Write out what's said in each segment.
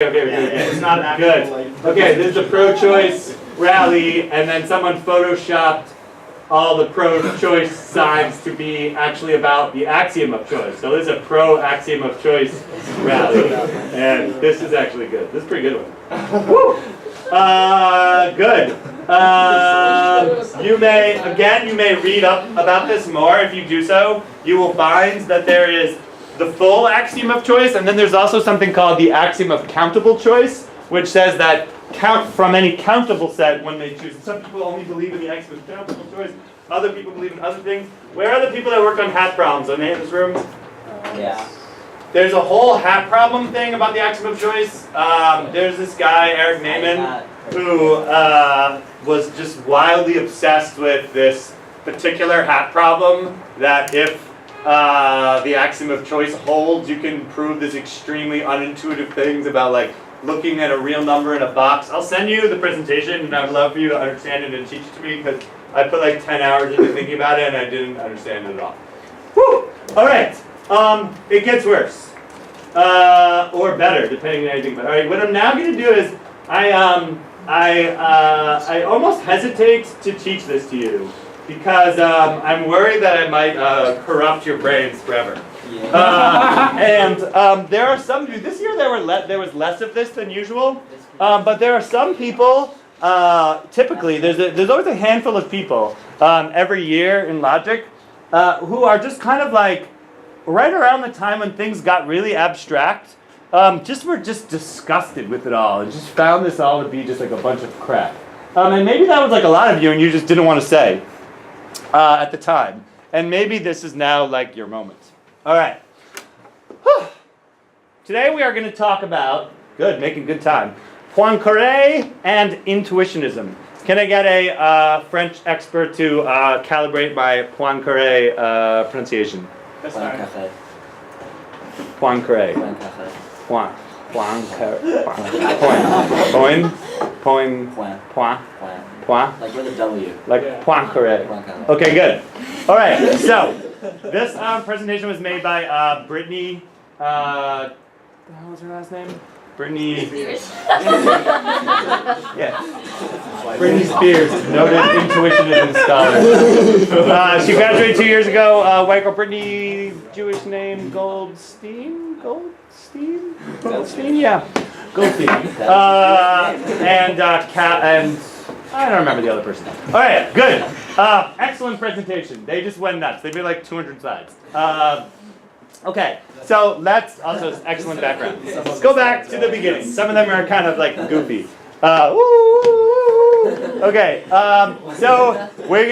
Okay. It's not good. Okay, this is a pro-choice rally, and then someone photoshopped all the pro-choice signs to be actually about the axiom of choice. So this is a pro-axiom of choice rally, and this is actually good. This is a pretty good one. Woo! Good. You may read up about this more. If you do so, you will find that there is the full axiom of choice, and then there's also something called the axiom of countable choice, which says that count from any countable set when they choose. Some people only believe in the axiom of countable choice. Other people believe in other things. Where are the people that work on hat problems? Are they in this room? Yeah. There's a whole hat problem thing about the axiom of choice. There's this guy, Eric Naiman, who was just wildly obsessed with this particular hat problem, that if the axiom of choice holds, you can prove this extremely unintuitive things about like looking at a real number in a box. I'll send you the presentation, and I'd love for you to understand it and teach it to me, because I put like 10 hours into thinking about it and I didn't understand it at all. Woo! All right. It gets worse, or better, depending on anything. But all right, what I'm now going to do is I almost hesitate to teach this to you, because I'm worried that I might corrupt your brains forever. Yeah. And there are some. This year there was less of this than usual, but there are some people. Typically, there's always a handful of people every year in logic who are just kind of like right around the time when things got really abstract. Were just disgusted with it all and just found this all to be just like a bunch of crap. And maybe that was like a lot of you, and you just didn't want to say at the time. And maybe this is now like your moment. All right. Today we are going to talk about, making good time, Poincaré and Intuitionism. Can I get a French expert to calibrate my Poincaré pronunciation? Poincaré. Poincaré. Point. Like with a W. Like Poincaré. Okay, good. All right, so this presentation was made by Brittany, what was her last name? Brittany Spears. Yeah. Brittany Spears, noted Intuitionism scholar. She graduated 2 years ago. White girl, Brittany, Jewish name, Goldstein? Yeah. Goldstein. And I don't remember the other person. All right, good. Excellent presentation. They just went nuts. They did like 200 slides. Okay, so let's also excellent background. Let's go back to the beginning. Some of them are kind of like goofy. Okay, so we're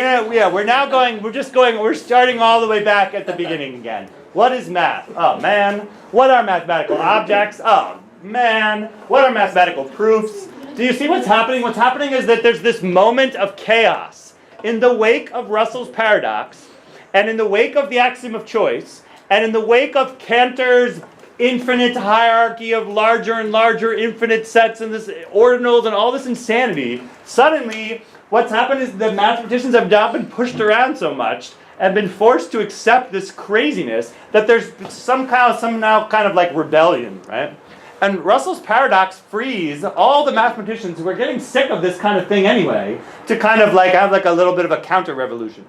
starting all the way back at the beginning again. What is math? Oh man. What are mathematical objects? Oh man. What are mathematical proofs? Do you see what's happening? What's happening is that there's this moment of chaos in the wake of Russell's paradox, and in the wake of the axiom of choice, and in the wake of Cantor's infinite hierarchy of larger and larger infinite sets and this ordinals and all this insanity. Suddenly, what's happened is the mathematicians have not been pushed around so much and been forced to accept this craziness that there's some now kind of like rebellion, right? And Russell's paradox frees all the mathematicians who are getting sick of this kind of thing anyway to kind of like have like a little bit of a counter-revolution.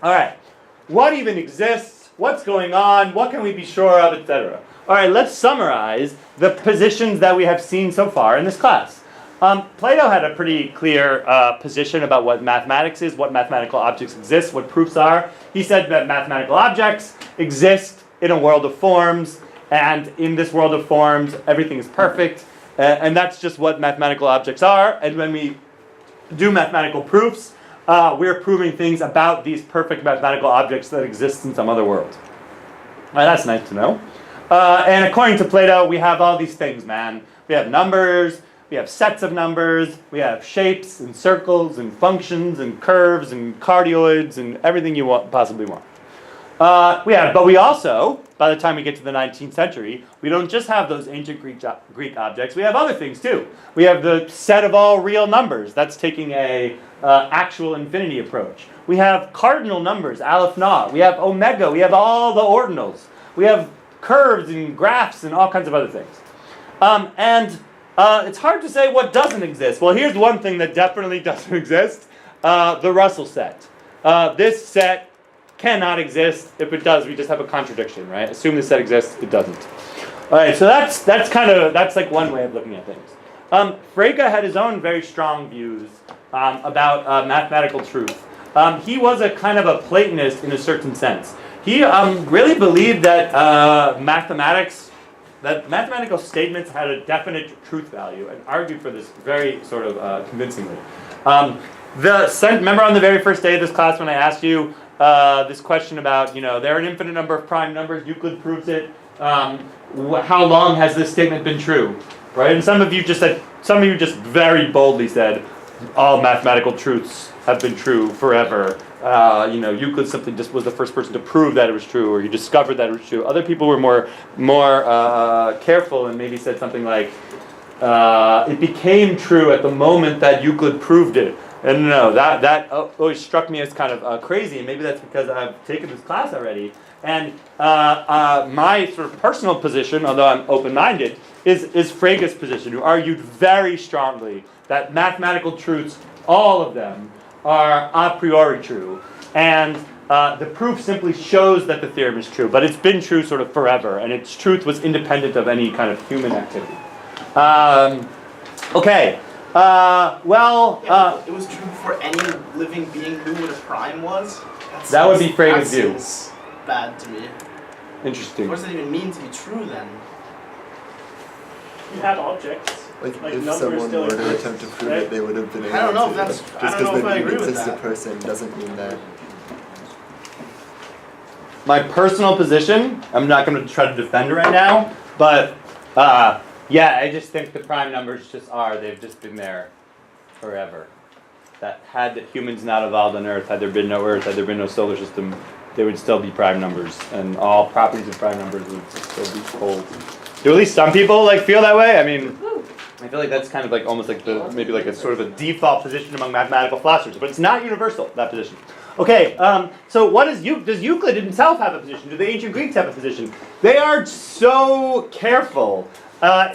All right, what even exists? What's going on? What can we be sure of, etc.? All right, let's summarize the positions that we have seen so far in this class. Plato had a pretty clear position about what mathematics is, what mathematical objects exist, what proofs are. He said that mathematical objects exist in a world of forms, and in this world of forms, everything is perfect, and that's just what mathematical objects are. And when we do mathematical proofs, we're proving things about these perfect mathematical objects that exist in some other world. Well, that's nice to know. And according to Plato, we have all these things, man. We have numbers, we have sets of numbers, we have shapes and circles and functions and curves and cardioids and everything you possibly want. But we also, by the time we get to the 19th century, we don't just have those ancient Greek objects. We have other things too. We have the set of all real numbers. That's taking a actual infinity approach. We have cardinal numbers, aleph, na. We have omega. We have all the ordinals. We have curves and graphs and all kinds of other things. And it's hard to say what doesn't exist. Well, here's one thing that definitely doesn't exist. The Russell set. This set cannot exist. If it does, we just have a contradiction, right? Assume this set exists, it doesn't. All right, so that's like one way of looking at things. Frege had his own very strong views about mathematical truth. He was a kind of a Platonist in a certain sense. He really believed that mathematical statements had a definite truth value, and argued for this very sort of convincingly. Remember on the very first day of this class when I asked you this question about, there are an infinite number of prime numbers, Euclid proves it. How long has this statement been true? Right? And some of you just very boldly said, all mathematical truths have been true forever. Euclid simply just was the first person to prove that it was true, or he discovered that it was true. Other people were more careful and maybe said something like, it became true at the moment that Euclid proved it. And no, that always struck me as kind of crazy. Maybe that's because I've taken this class already. And my sort of personal position, although I'm open-minded, is Frege's position, who argued very strongly that mathematical truths, all of them, are a priori true. And the proof simply shows that the theorem is true. But it's been true sort of forever, and its truth was independent of any kind of human activity. Okay. It was true for any living being who what a prime was? That would be Frege's view. That seems bad to me. Interesting. What does that even mean to be true then? You have objects. Like if numbers someone still were to exist, attempt to prove right? it, they would have been able I don't know to. if that's. Just I don't because know if there I agree with exists a that. person doesn't mean that. My personal position, I'm not going to try to defend it right now, but I just think the prime numbers they've just been there forever. That had humans not evolved on Earth, had there been no Earth, had there been no solar system, they would still be prime numbers, and all properties of prime numbers would still be cold. Do at least some people feel that way? I mean, I feel like that's kind of almost like maybe a sort of a default position among mathematical philosophers, but it's not universal, that position. Okay, so does Euclid himself have a position? Do the ancient Greeks have a position? They are so careful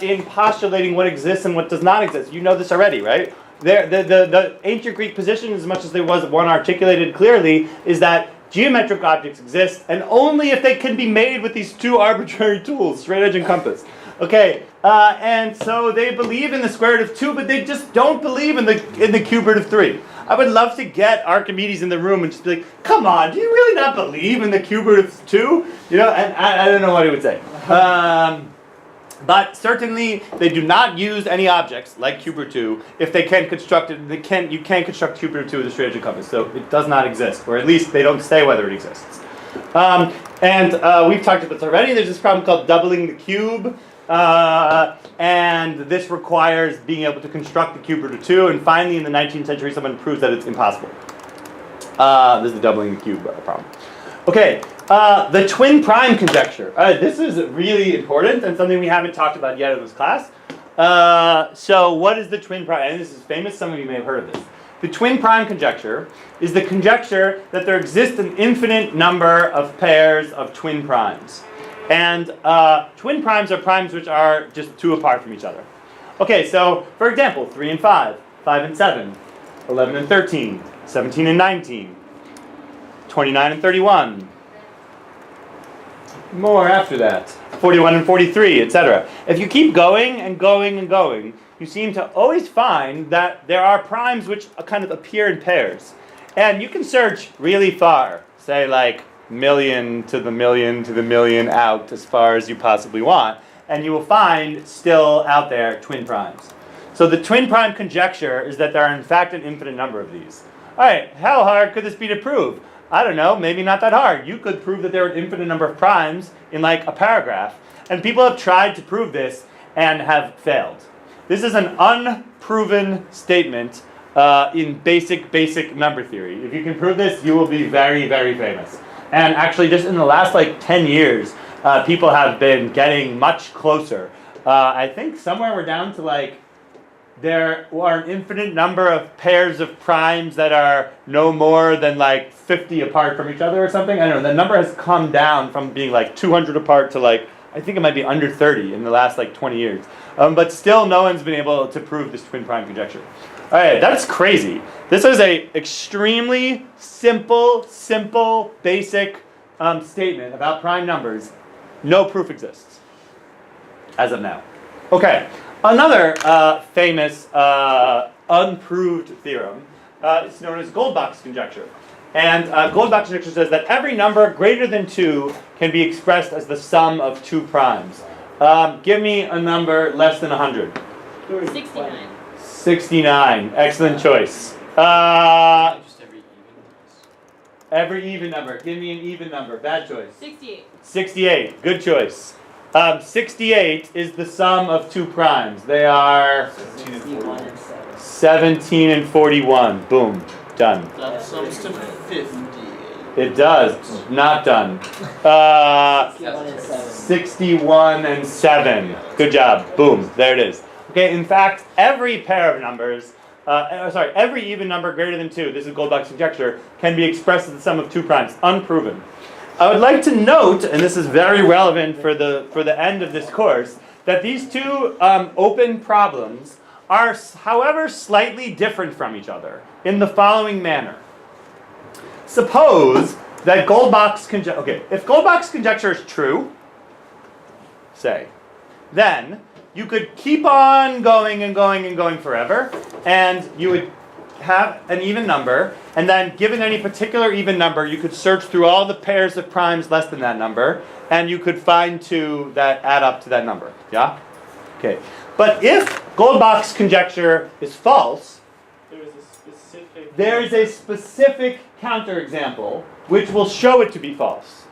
in postulating what exists and what does not exist. You know this already, right? The ancient Greek position, as much as there was one articulated clearly, is that geometric objects exist, and only if they can be made with these two arbitrary tools, straight edge and compass. Okay, and so they believe in the square root of 2, but they just don't believe in the cube root of 3. I would love to get Archimedes in the room and just be like, come on, do you really not believe in the cube root of 2? And I don't know what he would say. But certainly they do not use any objects like cube root 2 if they can construct it. You can't construct cube root 2 with a straight edge and compass, so it does not exist, or at least they don't say whether it exists. And we've talked about this already. There's this problem called doubling the cube, and this requires being able to construct the cube root of 2. And finally, in the 19th century, someone proves that it's impossible. This is the doubling the cube problem. Okay. The twin prime conjecture. This is really important and something we haven't talked about yet in this class. So what is the twin prime? And this is famous. Some of you may have heard of this. The twin prime conjecture is the conjecture that there exists an infinite number of pairs of twin primes. And twin primes are primes which are just 2 apart from each other. Okay, so for example, 3 and 5, 5 and 7, 11 and 13, 17 and 19, 29 and 31. More after that, 41 and 43, etc. If you keep going and going and going, you seem to always find that there are primes which kind of appear in pairs. And you can search really far, say million to the million to the million out as far as you possibly want, and you will find still out there twin primes. So the twin prime conjecture is that there are in fact an infinite number of these. All right, how hard could this be to prove? I don't know, maybe not that hard. You could prove that there are an infinite number of primes in a paragraph. And people have tried to prove this and have failed. This is an unproven statement in basic number theory. If you can prove this, you will be very, very famous. And actually, just in the last 10 years, people have been getting much closer. I think somewhere we're down to there are an infinite number of pairs of primes that are no more than 50 apart from each other or something. I don't know. The number has come down from being 200 apart to I think it might be under 30 in the last like 20 years. But still no one's been able to prove this twin prime conjecture. All right, that's crazy. This is a extremely simple, basic statement about prime numbers. No proof exists as of now. Okay, another famous unproved theorem is known as Goldbach's conjecture. And Goldbach's conjecture says that every number greater than 2 can be expressed as the sum of 2 primes. Give me a number less than 100. 69. 69. Excellent choice. Just Every even number. Give me an even number. Bad choice. 68. 68. Good choice. 68 is the sum of 2 primes. They are 61 and 7. 17 and 41. Boom. Done. That sums to 50. It does. Not done. 61 and 7. 61 and 7. Good job. Boom. There it is. Okay, in fact, every pair of numbers, every even number greater than 2, this is Goldbach's conjecture, can be expressed as the sum of 2 primes. Unproven. I would like to note, and this is very relevant for the end of this course, that these two open problems are, however, slightly different from each other in the following manner. Suppose that Goldbach's conjecture, if Goldbach's conjecture is true, say, then you could keep on going and going and going forever, and you would have an even number, and then given any particular even number, you could search through all the pairs of primes less than that number, and you could find 2 that add up to that number. Yeah? Okay. But if Goldbach's conjecture is false, there is a specific counterexample which will show it to be false.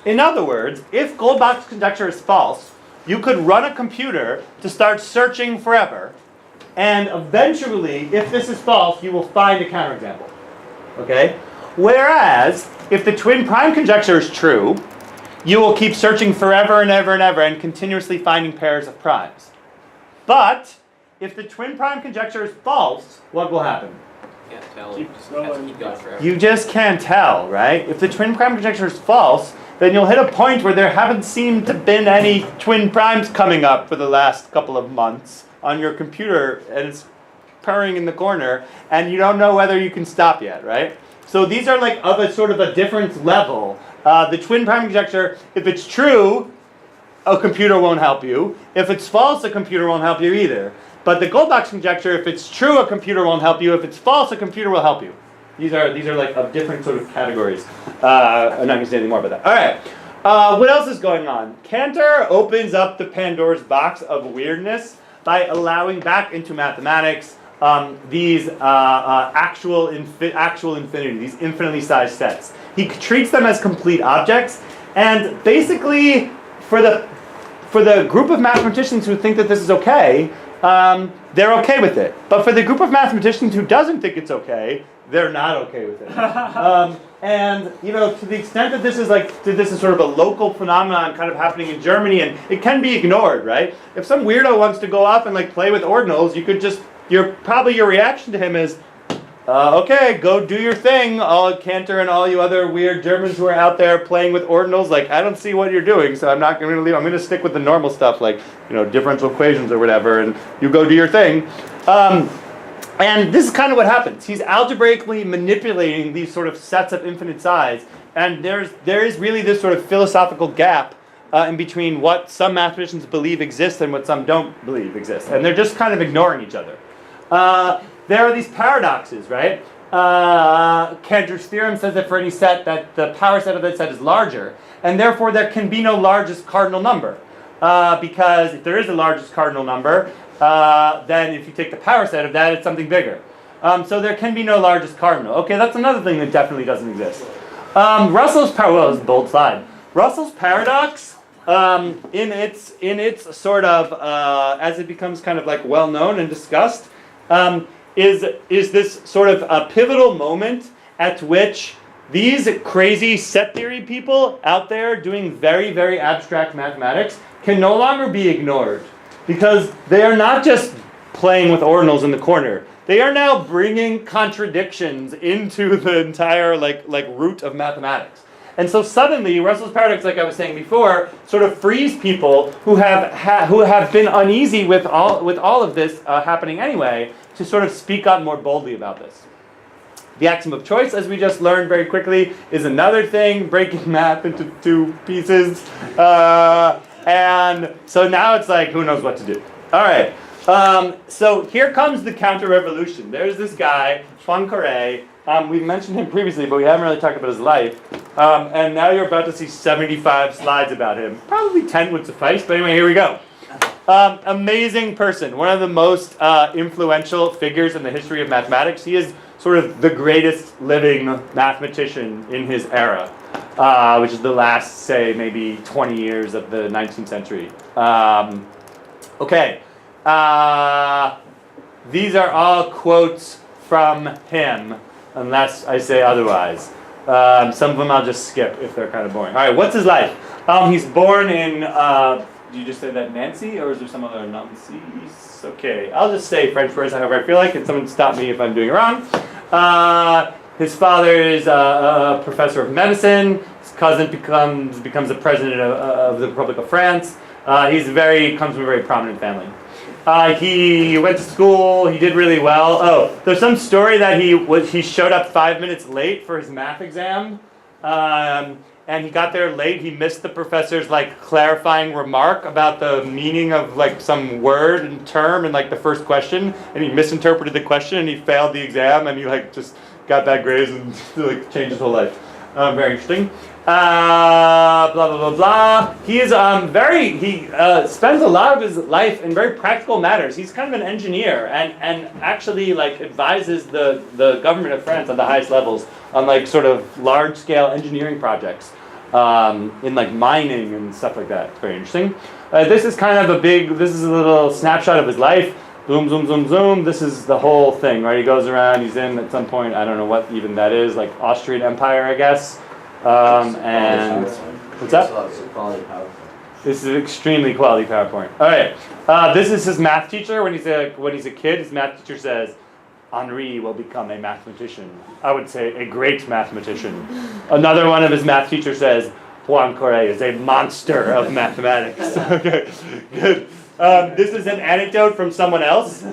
In other words, if Goldbach's conjecture is false, you could run a computer to start searching forever, and eventually, if this is false, you will find a counterexample. Okay? Whereas, if the twin prime conjecture is true, you will keep searching forever and ever and ever and continuously finding pairs of primes. But, if the twin prime conjecture is false, what will happen? Can't tell. You just have to keep going forever. You just can't tell, right? If the twin prime conjecture is false, then you'll hit a point where there haven't seemed to been any twin primes coming up for the last couple of months on your computer, and it's purring in the corner, and you don't know whether you can stop yet, right? So these are like of a sort of a different level. The twin prime conjecture, if it's true, a computer won't help you. If it's false, a computer won't help you either. But the Goldbach's conjecture, if it's true, a computer won't help you. If it's false, a computer will help you. These are like of different sort of categories. I'm not going to say any more about that. All right. What else is going on? Cantor opens up the Pandora's box of weirdness by allowing back into mathematics these actual infinity, these infinitely sized sets. He treats them as complete objects, and basically, for the group of mathematicians who think that this is okay, they're okay with it. But for the group of mathematicians who doesn't think it's okay, they're not okay with it. And to the extent that this is sort of a local phenomenon kind of happening in Germany, and it can be ignored, right? If some weirdo wants to go off and play with ordinals, you could just your reaction to him is, okay, go do your thing, all Cantor and all you other weird Germans who are out there playing with ordinals. I don't see what you're doing, so I'm not going to leave. I'm going to stick with the normal stuff, differential equations or whatever, and you go do your thing. And this is kind of what happens. He's algebraically manipulating these sort of sets of infinite size, and there is really this sort of philosophical gap in between what some mathematicians believe exists and what some don't believe exists, and they're just kind of ignoring each other. There are these paradoxes, right? Cantor's theorem says that for any set, that the power set of that set is larger, and therefore there can be no largest cardinal number, because if there is a largest cardinal number, then if you take the power set of that, it's something bigger. So there can be no largest cardinal. Okay, that's another thing that definitely doesn't exist. Russell's this is a bold slide. Russell's paradox, in its sort of as it becomes kind of well known and discussed, is this sort of a pivotal moment at which these crazy set theory people out there doing very, very abstract mathematics can no longer be ignored, because they are not just playing with ordinals in the corner. They are now bringing contradictions into the entire like root of mathematics. And so suddenly, Russell's paradox, like I was saying before, sort of frees people who have been uneasy with all of this happening anyway, to sort of speak out more boldly about this. The axiom of choice, as we just learned very quickly, is another thing, breaking math into two pieces. And so now it's like, who knows what to do? All right. So here comes the counter-revolution. There's this guy, Poincaré. We've mentioned him previously, but we haven't really talked about his life. And now you're about to see 75 slides about him. Probably 10 would suffice, but anyway, here we go. Amazing person. One of the most influential figures in the history of mathematics. He is sort of the greatest living mathematician in his era, which is the last, say, maybe 20 years of the 19th century. Okay. These are all quotes from him, unless I say otherwise. Some of them I'll just skip if they're kind of boring. All right, what's his life? He's born in, did you just say that Nancy, or is there some other Nancy? Okay, I'll just say French words however I feel like, and someone stop me if I'm doing it wrong. His father is a professor of medicine. His cousin becomes the president of the Republic of France. Comes from a very prominent family. He went to school. He did really well. Oh, there's some story that he showed up 5 minutes late for his math exam, and he got there late. He missed the professor's clarifying remark about the meaning of some word and term in the first question, and he misinterpreted the question and he failed the exam, and he just got bad grades and changed his whole life. Very interesting. Blah blah blah blah. He is he spends a lot of his life in very practical matters. He's kind of an engineer and actually advises the government of France at the highest levels on sort of large scale engineering projects in mining and stuff like that. It's very interesting. This is a little snapshot of his life. Zoom, zoom, zoom, zoom. This is the whole thing, right? He goes around. He's in at some point. I don't know what even that is. Austrian Empire, I guess. And what's that? This is an extremely quality PowerPoint. All right. This is his math teacher. When he's a kid, his math teacher says, "Henri will become a mathematician." I would say a great mathematician. Another one of his math teachers says, "Poincaré is a monster of mathematics." Okay, good. This is an anecdote from someone else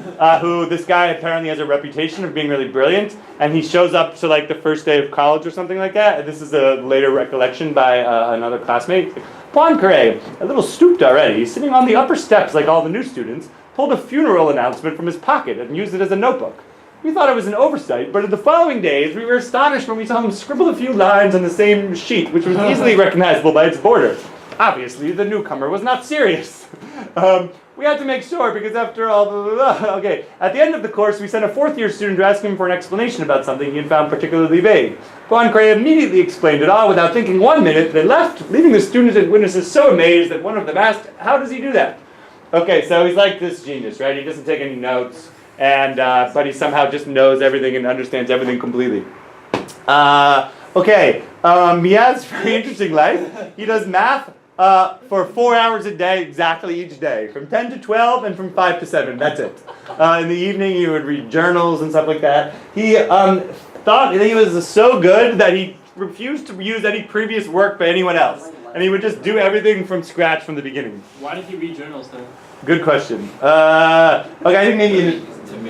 who this guy apparently has a reputation of being really brilliant, and he shows up to the first day of college or something like that. This is a later recollection by another classmate. Poincaré, a little stooped already, he's sitting on the upper steps like all the new students, pulled a funeral announcement from his pocket and used it as a notebook. We thought it was an oversight, but in the following days we were astonished when we saw him scribble a few lines on the same sheet, which was easily recognizable by its border. Obviously, the newcomer was not serious. We had to make sure, because after all, blah, blah, blah. Okay. At the end of the course, we sent a fourth-year student to ask him for an explanation about something he had found particularly vague. Poincaré immediately explained it all without thinking 1 minute, then left, leaving the students and witnesses so amazed that one of them asked, "How does he do that?" Okay, so he's like this genius, right? He doesn't take any notes, and but he somehow just knows everything and understands everything completely. Okay, he has a very interesting life. He does math for 4 hours a day exactly each day, from 10 to 12 and from 5 to 7, that's it. In the evening he would read journals and stuff like that. He thought that he was so good that he refused to use any previous work by anyone else. And he would just do everything from scratch from the beginning. Why did he read journals then? Good question. Okay, I think maybe...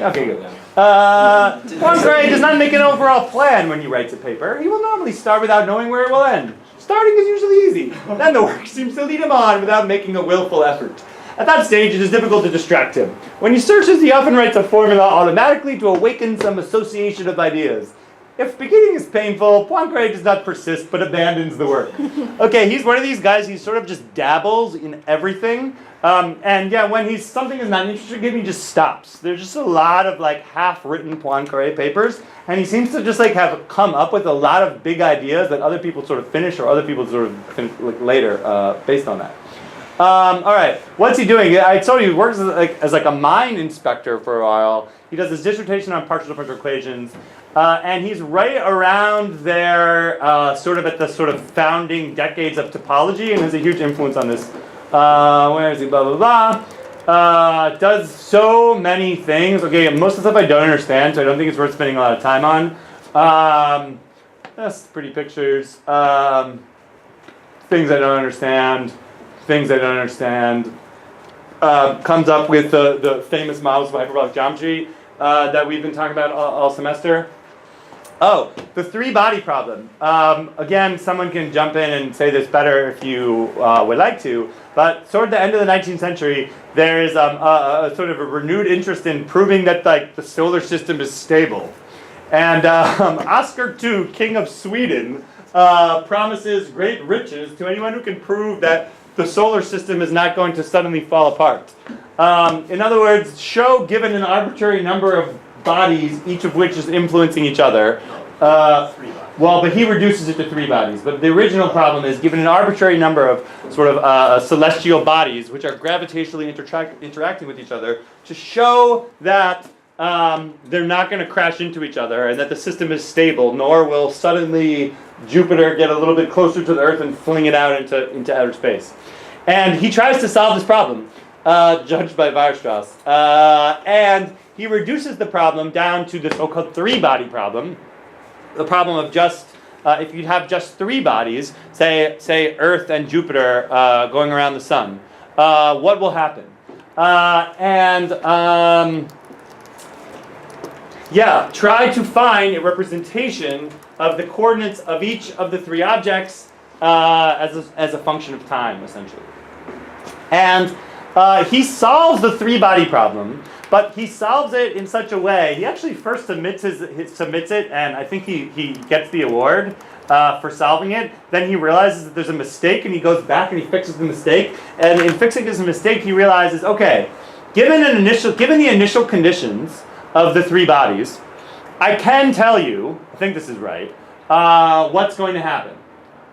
Okay, good. Poincaré does not make an overall plan when he writes a paper. He will normally start without knowing where it will end. Starting is usually easy. Then the work seems to lead him on without making a willful effort. At that stage, it is difficult to distract him. When he searches, he often writes a formula automatically to awaken some association of ideas. If beginning is painful, Poincaré does not persist, but abandons the work. Okay, he's one of these guys, he sort of just dabbles in everything. And yeah, when something is not interesting in him, he just stops. There's just a lot of half-written Poincaré papers, and he seems to just have come up with a lot of big ideas that other people sort of finish, or other people sort of finish later based on that. All right, what's he doing? I told you he works as a mine inspector for a while. He does his dissertation on partial differential equations, and he's right around there, sort of at the sort of founding decades of topology, and has a huge influence on this. Where is he? Blah blah blah. Does so many things. Okay, most of the stuff I don't understand, so I don't think it's worth spending a lot of time on. That's pretty pictures. Things I don't understand. Things I don't understand. Comes up with the famous models of hyperbolic geometry that we've been talking about all semester. Oh, the three-body problem. Again, someone can jump in and say this better if you would like to, but toward the end of the 19th century, there is a sort of a renewed interest in proving that like the solar system is stable. And Oscar II, King of Sweden, promises great riches to anyone who can prove that the solar system is not going to suddenly fall apart. In other words, show given an arbitrary number of bodies, each of which is influencing each other. Well, but he reduces it to three bodies. But the original problem is given an arbitrary number of sort of celestial bodies, which are gravitationally interacting with each other, to show that they're not going to crash into each other and that the system is stable, nor will suddenly Jupiter get a little bit closer to the Earth and fling it out into outer space. And he tries to solve this problem, judged by Weierstrass. And he reduces the problem down to the so-called three-body problem. The problem of just, if you have just three bodies, say Earth and Jupiter going around the sun, what will happen? Try to find a representation of the coordinates of each of the three objects as a function of time, essentially. And he solves the three-body problem, but he solves it in such a way. He actually first submits it, and I think he gets the award for solving it. Then he realizes that there's a mistake, and he goes back and he fixes the mistake. And in fixing his mistake, he realizes, okay, given the initial conditions of the three bodies, I can tell you, I think this is right, what's going to happen.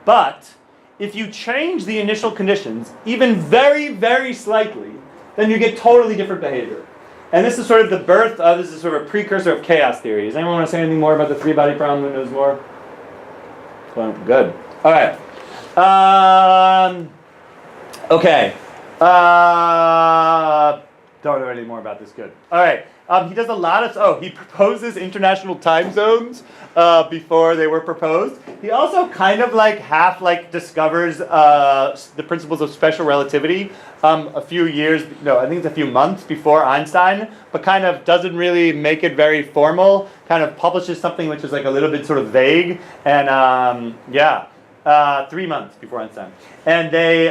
But if you change the initial conditions, even very, very slightly, then you get totally different behavior. And this is sort of the birth of, this is sort of a precursor of chaos theory. Does anyone want to say anything more about the three-body problem who knows more? Well, good. All right. Okay. Don't know any more about this. Good. All right. He does a lot of, he proposes international time zones before they were proposed. He also kind of discovers the principles of special relativity a few months before Einstein, but kind of doesn't really make it very formal, kind of publishes something which is like a little bit sort of vague, and 3 months before Einstein. And they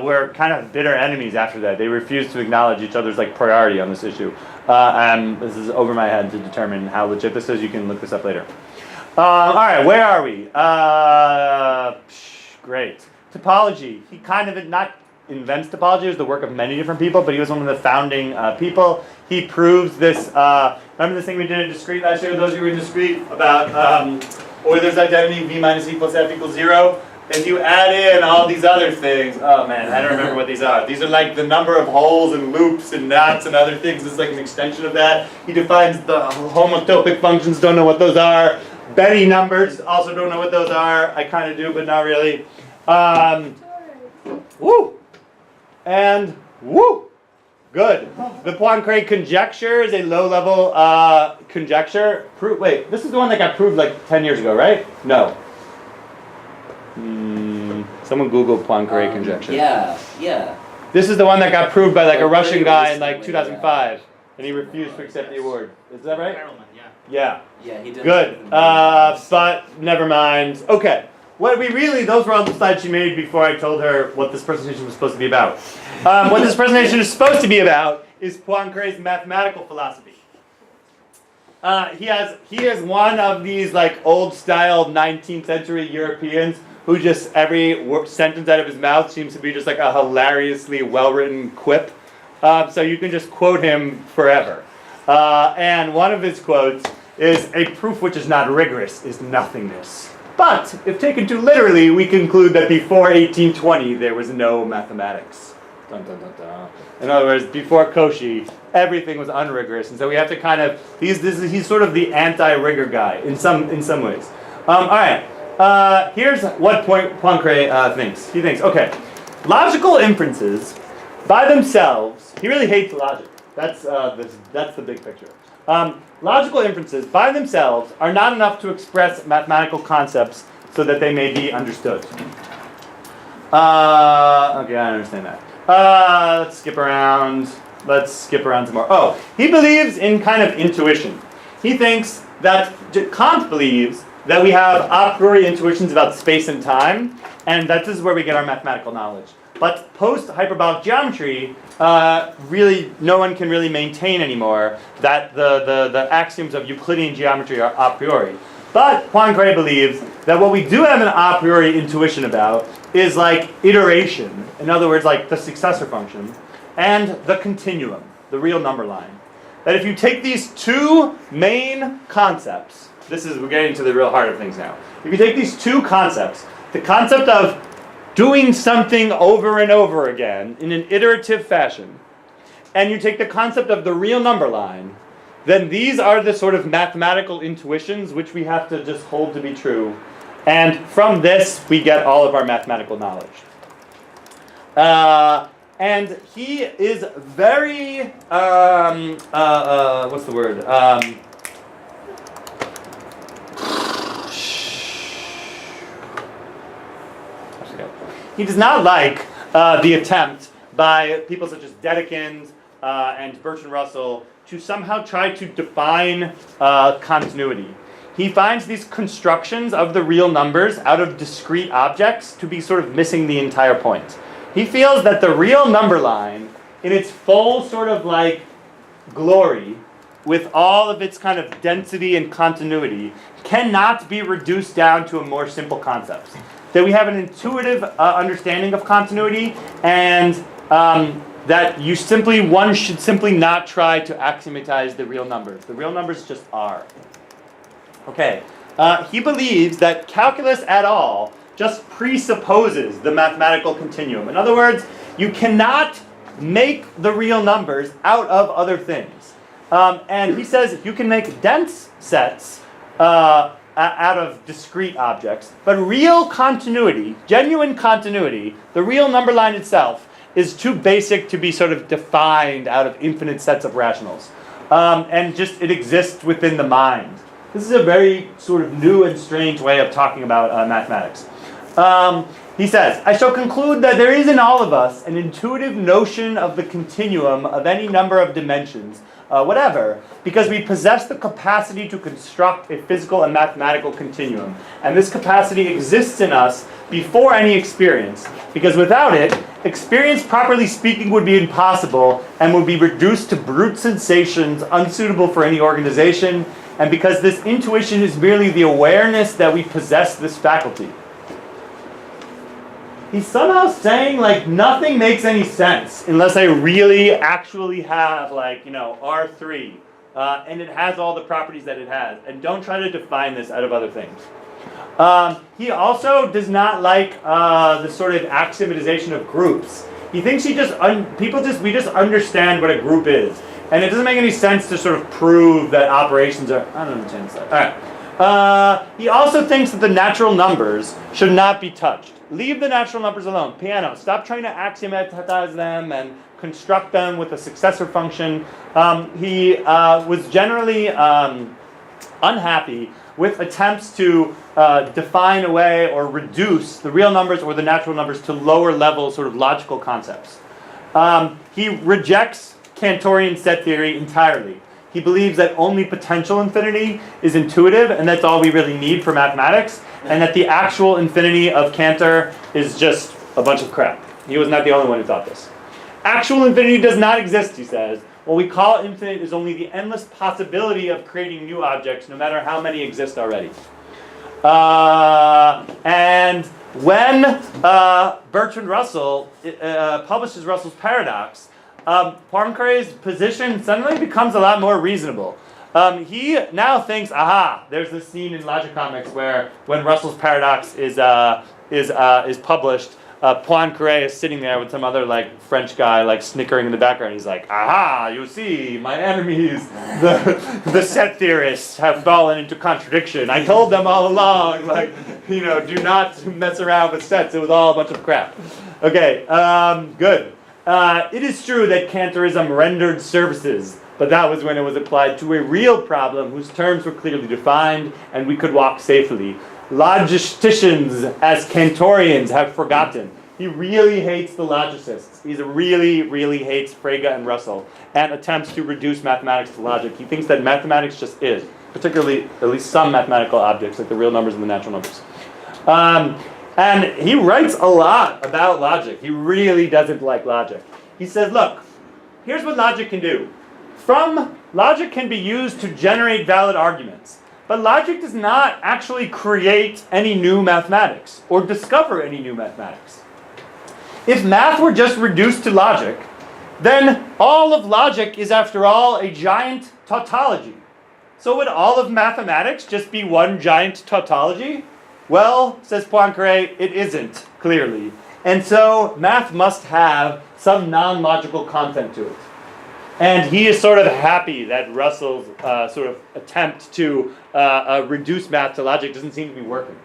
were kind of bitter enemies after that. They refused to acknowledge each other's priority on this issue. And this is over my head to determine how legit this is. You can look this up later. All right, where are we? Great. Topology. He kind of not invents topology. It was the work of many different people, but he was one of the founding people. He proves this. Remember this thing we did in discrete last year? Those of you who were in discrete about Euler's identity, v minus e plus f equals 0. And you add in all these other things. Oh man, I don't remember what these are. These are like the number of holes and loops and knots and other things. This is like an extension of that. He defines the homotopic functions, don't know what those are. Benny numbers, also don't know what those are. I kind of do, but not really. Woo! And woo! Good. The Poincare conjecture is a low-level conjecture. Wait, this is the one that got proved 10 years ago, right? No. Someone Google Poincare conjecture. Yeah. This is the one that got proved by a Russian guy in 2005, and he refused to accept the award. Is that right? Yeah. Yeah, he did. Good. But never mind. Okay. Those were all the slides she made before I told her what this presentation was supposed to be about. What this presentation is supposed to be about is Poincare's mathematical philosophy. He is one of these old-style 19th century Europeans who just every sentence out of his mouth seems to be just a hilariously well-written quip. So you can just quote him forever. And one of his quotes is, "A proof which is not rigorous is nothingness. But, if taken too literally, we conclude that before 1820 there was no mathematics." Dun, dun, dun, dun. In other words, before Cauchy, everything was unrigorous, and so we have to he's sort of the anti-rigor guy in some ways. All right, here's what Poincare thinks. He thinks, okay, logical inferences by themselves. He really hates logic. That's the big picture. Logical inferences by themselves are not enough to express mathematical concepts so that they may be understood. Okay, I understand that. Let's skip around. Let's skip around some more. Oh, he believes in kind of intuition. He thinks that Kant believes that we have a priori intuitions about space and time, and that this is where we get our mathematical knowledge. But post-hyperbolic geometry, really, no one can really maintain anymore that the axioms of Euclidean geometry are a priori. But Poincare believes that what we do have an a priori intuition about is like iteration, in other words, like the successor function, and the continuum, the real number line. That if you take these two main concepts, we're getting to the real heart of things now. If you take these two concepts, the concept of doing something over and over again in an iterative fashion, and you take the concept of the real number line, then these are the sort of mathematical intuitions which we have to just hold to be true. And from this, we get all of our mathematical knowledge. And he is very, what's the word? He does not like the attempt by people such as Dedekind and Bertrand Russell to somehow try to define continuity. He finds these constructions of the real numbers out of discrete objects to be sort of missing the entire point. He feels that the real number line, in its full sort of like glory, with all of its kind of density and continuity, cannot be reduced down to a more simple concept. That we have an intuitive understanding of continuity, and that one should simply not try to axiomatize the real numbers. The real numbers just are. Okay. He believes that calculus at all just presupposes the mathematical continuum. In other words, you cannot make the real numbers out of other things. And he says you can make dense sets out of discrete objects, but real continuity, genuine continuity, the real number line itself, is too basic to be sort of defined out of infinite sets of rationals. And just it exists within the mind. This is a very sort of new and strange way of talking about mathematics. He says, I shall conclude that there is in all of us an intuitive notion of the continuum of any number of dimensions, whatever, because we possess the capacity to construct a physical and mathematical continuum. And this capacity exists in us before any experience, because without it, experience, properly speaking, would be impossible and would be reduced to brute sensations unsuitable for any organization, and because this intuition is merely the awareness that we possess this faculty. He's somehow saying, like, nothing makes any sense unless I really actually have, like, R3, and it has all the properties that it has. And don't try to define this out of other things. He also does not like the sort of axiomatization of groups. He thinks we just understand what a group is. And it doesn't make any sense to sort of prove that operations are... I don't understand that. All right. He also thinks that the natural numbers should not be touched. Leave the natural numbers alone. Piano. Stop trying to axiomatize them and construct them with a successor function. He was generally unhappy with attempts to define away or reduce the real numbers or the natural numbers to lower level sort of logical concepts. He rejects Cantorian set theory entirely. He believes that only potential infinity is intuitive, and that's all we really need for mathematics, and that the actual infinity of Cantor is just a bunch of crap. He was not the only one who thought this. Actual infinity does not exist, he says. What we call infinite is only the endless possibility of creating new objects, no matter how many exist already. And when Bertrand Russell publishes Russell's paradox, Poincare's position suddenly becomes a lot more reasonable. He now thinks, there's this scene in Logic Comics where when Russell's paradox is published, Poincare is sitting there with some other like French guy like snickering in the background. He's like, you see, my enemies, the set theorists have fallen into contradiction. I told them all along, do not mess around with sets. It was all a bunch of crap. Okay, good. It is true that Cantorism rendered services, but that was when it was applied to a real problem whose terms were clearly defined and we could walk safely. Logisticians, as Cantorians, have forgotten. He really hates the logicists. He really hates Frege and Russell and attempts to reduce mathematics to logic. He thinks that mathematics just is, particularly at least some mathematical objects like the real numbers and the natural numbers. And he writes a lot about logic. He really doesn't like logic. He says, look, here's what logic can do. Logic can be used to generate valid arguments. But logic does not actually create any new mathematics or discover any new mathematics. If math were just reduced to logic, then all of logic is, after all, a giant tautology. So would all of mathematics just be one giant tautology? Well, says Poincaré, it isn't, clearly. And so math must have some non-logical content to it. And he is sort of happy that Russell's sort of attempt to reduce math to logic doesn't seem to be working.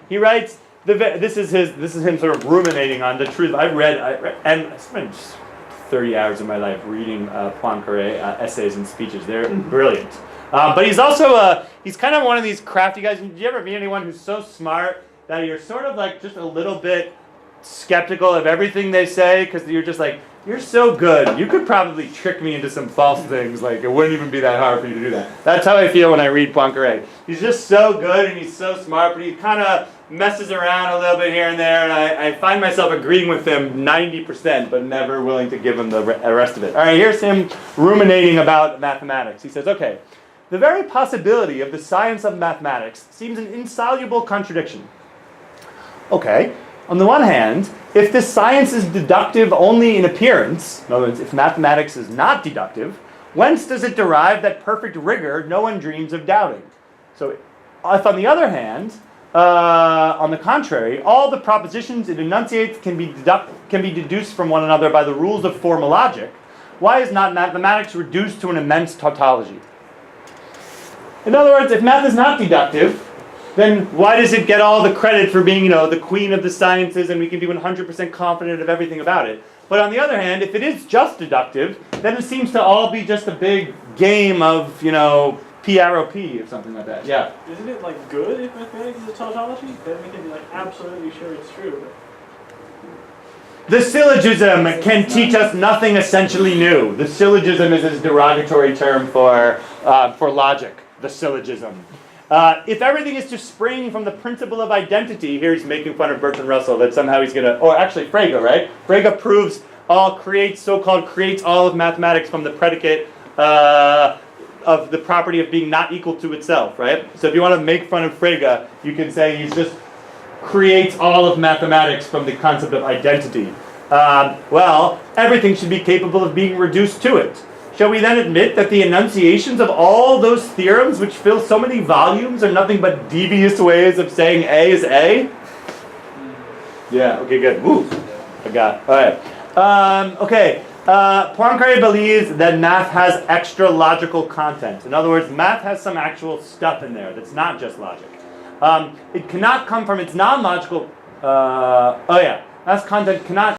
He writes, this is him sort of ruminating on the truth. I read, and I spent 30 hours of my life reading Poincaré essays and speeches. They're brilliant. But he's also, he's kind of one of these crafty guys. Do you ever meet anyone who's so smart that you're sort of like just a little bit skeptical of everything they say because you're just like, you're so good. You could probably trick me into some false things. Like, it wouldn't even be that hard for you to do that. That's how I feel when I read Poincaré. He's just so good and he's so smart, but he kind of messes around a little bit here and there, and I find myself agreeing with him 90%, but never willing to give him the rest of it. All right, here's him ruminating about mathematics. He says, okay, the very possibility of the science of mathematics seems an insoluble contradiction. Okay. On the one hand, if this science is deductive only in appearance, in other words, if mathematics is not deductive, whence does it derive that perfect rigor no one dreams of doubting? So, if on the other hand, on the contrary, all the propositions it enunciates can be deduced from one another by the rules of formal logic, why is not mathematics reduced to an immense tautology? In other words, if math is not deductive, then why does it get all the credit for being, the queen of the sciences and we can be 100% confident of everything about it? But on the other hand, if it is just deductive, then it seems to all be just a big game of, P arrow P or something like that. Yeah? Isn't it good if mathematics is a tautology? Then we can be absolutely sure it's true. The syllogism can teach us nothing essentially new. The syllogism is a derogatory term for logic. The syllogism. If everything is to spring from the principle of identity, here he's making fun of Bertrand Russell, that somehow he's going to, or actually Frege, right? Frege proves creates all of mathematics from the predicate of the property of being not equal to itself, right? So if you want to make fun of Frege, you can say he's just creates all of mathematics from the concept of identity. Well, everything should be capable of being reduced to it. Shall we then admit that the enunciations of all those theorems which fill so many volumes are nothing but devious ways of saying A is A? Yeah, okay, good. Ooh, I got it. All right. Okay, Poincaré believes that math has extra logical content. In other words, math has some actual stuff in there that's not just logic. It cannot come from its non-logical, math's content cannot